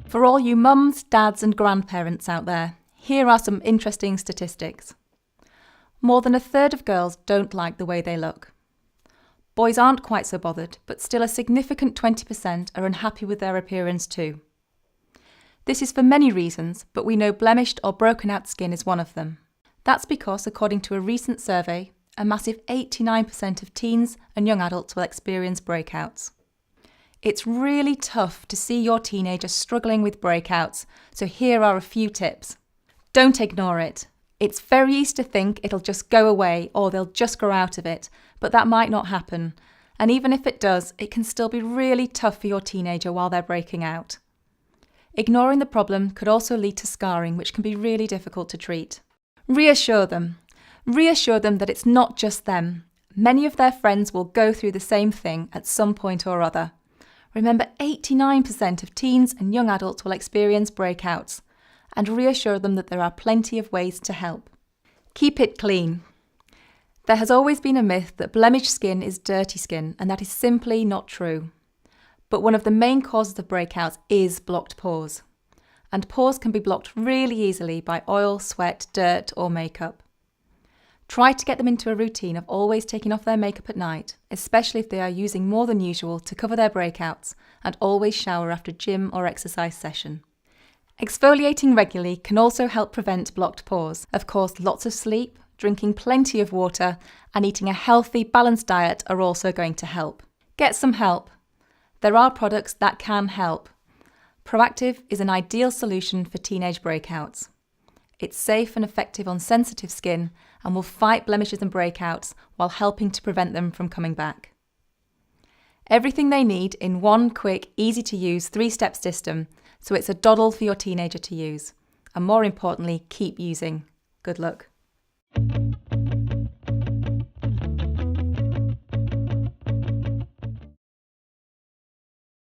For all you mums, dads and grandparents out there, here are some interesting statistics. More than a third of girls don't like the way they look. Boys aren't quite so bothered, but still a significant 20% are unhappy with their appearance too. This is for many reasons, but we know blemished or broken out skin is one of them. That's because, according to a recent survey, a massive 89% of teens and young adults will experience breakouts. It's really tough to see your teenager struggling with breakouts, so here are a few tips. Don't ignore it. It's very easy to think it'll just go away or they'll just grow out of it, but that might not happen. And even if it does, it can still be really tough for your teenager while they're breaking out. Ignoring the problem could also lead to scarring, which can be really difficult to treat. Reassure them. Reassure them that it's not just them. Many of their friends will go through the same thing at some point or other. Remember, 89% of teens and young adults will experience breakouts, and reassure them that there are plenty of ways to help. Keep it clean. There has always been a myth that blemished skin is dirty skin, and that is simply not true. But one of the main causes of breakouts is blocked pores. And pores can be blocked really easily by oil, sweat, dirt or makeup. Try to get them into a routine of always taking off their makeup at night, especially if they are using more than usual to cover their breakouts, and always shower after gym or exercise session. Exfoliating regularly can also help prevent blocked pores. Of course, lots of sleep, drinking plenty of water, and eating a healthy, balanced diet are also going to help. Get some help. There are products that can help. Proactiv is an ideal solution for teenage breakouts. It's safe and effective on sensitive skin and will fight blemishes and breakouts while helping to prevent them from coming back. Everything they need in one quick, easy-to-use 3-step system, so it's a doddle for your teenager to use. And more importantly, keep using. Good luck.